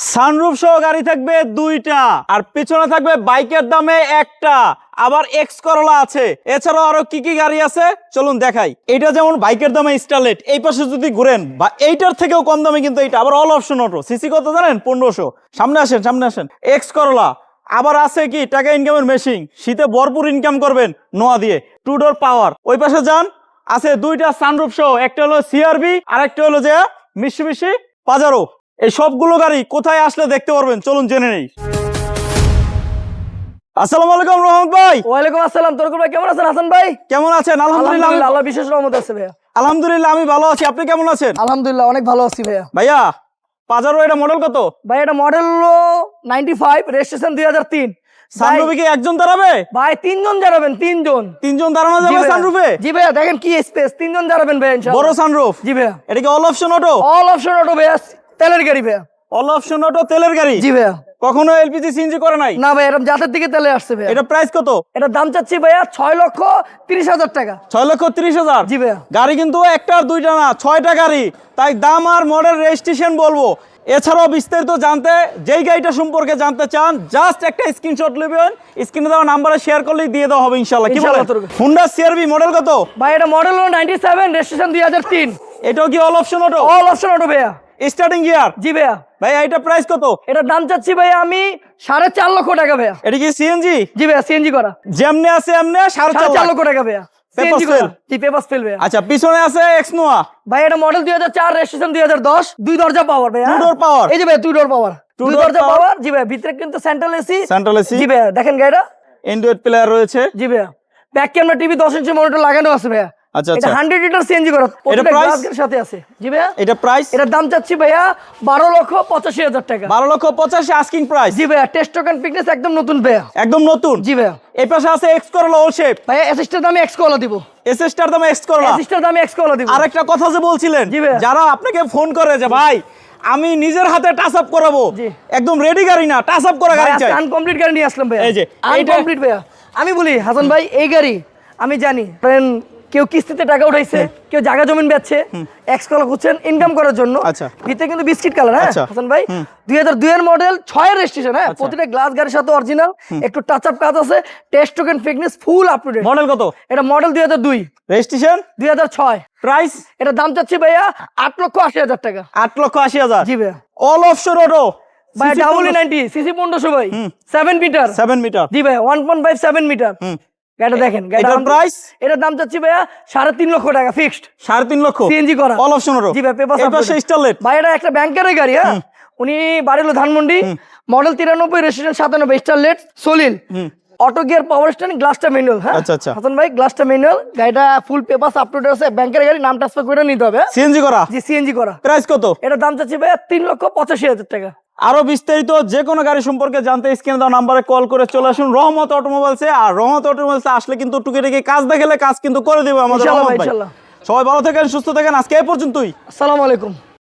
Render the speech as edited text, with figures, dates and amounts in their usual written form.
Sunroof সহ গাড়ি থাকবে দুইটা, আর পিছনে থাকবে বাইকের দামে একটা। আবার এক্স করলা আছে। এছাড়াও আরো কি কি গাড়ি আছে চলুন দেখাই। এটা যেমন বাইকের দামে স্টারলেট, এই পাশে যদি ঘুরেন বা এইটার থেকেও কম দামে কিন্তু এইটা। আবার অল অপশন অটো, সিসি কত জানেন? 1500। সামনে আসেন, সামনে আসেন। X Corolla. আবার আছে কি টাকা ইনকামের মেশিন, শীতে ভরপুর ইনকাম করবেন নোয়া দিয়ে। টু ডোর পাওয়ার। ওই পাশে যান, আছে দুইটা সানরুফ সহ, একটা হলো সিআরবি আর একটা হলো যে মিশিবিশি পাজারো। এই সবগুলো গাড়ি কোথায় আসলে দেখতে পারবেন চলুন জেনে নেই। আসসালামু আলাইকুম রহমত ভাই। ওয়ালাইকুম আসসালাম। তোর ভাই কেমন আছেন? হাসান ভাই কেমন আছেন? আলহামদুলিল্লাহ, আল্লাহ বিশেষ রহমত আছে ভাইয়া। আলহামদুলিল্লাহ আমি ভালো আছি। আপনি কেমন আছেন? আলহামদুলিল্লাহ অনেক ভালো আছি ভাইয়া। ভাইয়া পাজারো এটা মডেল কত? ভাই এটা মডেল হলো 95, রেজিস্ট্রেশন 2003। সানরুফে কি একজন দাঁড়াবে? ভাই তিনজন দাঁড়াবেন, তিনজন দাঁড়ানো যাবে সানরুফে? জি ভাইয়া, দেখেন কি স্পেস, তিনজন দাঁড়াবেন ভাইয়া ইনশাআল্লাহ। বড় সানরুফ? জি ভাইয়া। এটা কি all option auto? All option auto ভাইয়া, তেলের গাড়ি ভাইয়া। অল অপশন অটো তেলের গাড়ি? জি ভাইয়া। কখনো এলপিজি সিএনজি করে নাই? না ভাই, এরকম জাতের দিকে তেলে আসছে ভাইয়া। এটা প্রাইস কত? এটা দাম চাচ্ছি ভাইয়া 6,30,000 টাকা। 6,30,000? জি ভাইয়া। গাড়ি কিন্তু একটা আর দুইটা না, 6টা গাড়ি, তাই দাম আর মডেল রেজিস্ট্রেশন বলবো। এছাড়াও বিস্তারিত জানতে, যেই গাড়িটা সম্পর্কে জানতে চান, জাস্ট একটা স্ক্রিনশট নেবেন, স্ক্রিনে দেওয়া নাম্বারে শেয়ার করলেই দিয়ে দেওয়া হবে ইনশাআল্লাহ। কি বলেন? হুন্ডা সিআরভি মডেল কত? ভাই এটা মডেল হলো 97, রেজিস্ট্রেশন 2003। এটাও কি all option auto? All option auto ভাইয়া। Starting gear? জি ভাইয়া। ভাই এটা প্রাইস কত? এটার দাম চাচ্ছি ভাইয়া আমি 4.5 লক্ষ টাকা ভাইয়া। এটা কি সিএনজি? জি ভাইয়া, সিএনজি করা। যেমনে আছে এমনে 4.5 লক্ষ টাকা ভাইয়া। পেপারস সিএনজি করা। জি পেপারস ফেল ভাইয়া। আচ্ছা, পিছনে আছে এক্স নোয়া। ভাই এটা মডেল 2004, রেজিস্ট্রেশন 2010, দুই দরজা পাওয়ার ভাইয়া। টু ডোর পাওয়ার? এই যে ভাই দুই ডোর পাওয়ার, দুই door দরজা power। পাওয়ার। জি ভাইয়া, ভিতরে কিন্তু সেন্ট্রাল এসি। Central AC? জি ভাইয়া, দেখেন গাড়িটা। অ্যান্ড্রয়েড প্লেয়ার রয়েছে? জি ভাইয়া। Back camera, TV, 10 inch monitor লাগানো আছে ভাইয়া। আচ্ছা এটা আচ্ছা। 100 লিটার সিএনজি করা, প্রত্যেকটা price? গ্লাসের সাথে আছে। জি ভাইয়া। এটা প্রাইস? এটার দাম চাচ্ছি ভাইয়া 12,85,000 টাকা। 12,85,000 আস্কিং প্রাইস? জি ভাইয়া, টেস্ট টোকেন ফিটনেস একদম নতুন ভাইয়া। একদম নতুন? জি ভাইয়া। এই পাশে আছে এক্স করলা ওল শেপ। ভাইয়া এসএসটার দামে এক্স কলা দিব। এসএসটার দামে এক্স করলা? এসএসটার দামে এক্স কলা দিব। আরেকটা কথা যে বলছিলেন, জি ভাইয়া। যারা আপনাকে ফোন করে যে ভাই আমি নিজের হাতে টাচ আপ করাবো, জি। একদম রেডি গাড়ি না, টাচ আপ করা গাড়ি চাই। আনকমপ্লিট গাড়ি নিয়ে আসলাম ভাইয়া। এই যে আনকমপ্লিট ভাইয়া। আমি বলি হাসান ভাই, এই গাড়ি আমি জানি কেউ কিস্তিতে টাকা উঠাইছে, কেউ জায়গা জমিন বেচছে, এক্স কলা খুঁজছেন ইনকাম করার জন্য। আচ্ছা। ভিতরে কিন্তু বিস্কিট কালার। হ্যাঁ আচ্ছা। হাসান ভাই, 2002 এর মডেল, 6 এর রেজিস্ট্রেশন। হ্যাঁ, প্রতিটা গ্লাস গাড়ির সাথে অরিজিনাল, একটু টাচ আপ কাজ আছে, test token fitness full up to date. Model কত? এটা মডেল 2002, রেজিস্ট্রেশন 2006। প্রাইস? এটা দাম চাচ্ছি ভাইয়া 8,80,000 টাকা। 8,80,000? জি ভাইয়া। অল অপশন অটো ভাই WE90 সিসি 1500 ভাই, 7 মিটার। 7 মিটার? জি ভাই, 1.5 7 মিটার। গাড়িটা দেখেন। এটার প্রাইস? এটার দাম চাচ্ছি ভাইয়া 3.5 লক্ষ টাকা ফিক্সড। 3.5 লক্ষ? সিএনজি করা, অল অপশন অটো? জি ভাই, পেপার এই পাশে স্টারলেট? ভাই এটা একটা ব্যাংকের গাড়ি। হ্যাঁ, উনি বাড়ি হলো ধানমন্ডি, মডেল 93, রেজিস্ট্রেশন 97, স্টারলেট সলিল, অটো গিয়ার, পাওয়ার স্টিয়ারিং, গ্লাসটা ম্যানুয়াল। হ্যাঁ আচ্ছা আচ্ছা। হাসান ভাই, গ্লাসটা ম্যানুয়াল, গাড়িটা full papers up to date আছে, ব্যাংকের গাড়ি, নাম ট্রান্সফার করে নিতে হবে। সিএনজি করা? জি সিএনজি করা। প্রাইস কত? এটার দাম চাচ্ছি ভাইয়া 3,85,000 টাকা। আরো বিস্তারিত যে কোনো গাড়ি সম্পর্কে জানতে স্ক্রিনে দেওয়া নাম্বারে কল করে চলে আসুন রহমত অটোমোবাইলসে। আর রহমত অটোমোবাইলসে আসলে কিন্তু টুকিটাকি কাজ দেখালে কাজ কিন্তু করে দেবে আমাদের ইনশাআল্লাহ রহমত ভাই, ভাই। ইনশাআল্লাহ। সবাই ভালো থাকেন, সুস্থ থাকেন। আজকে এই পর্যন্তই। আসসালামু আলাইকুম।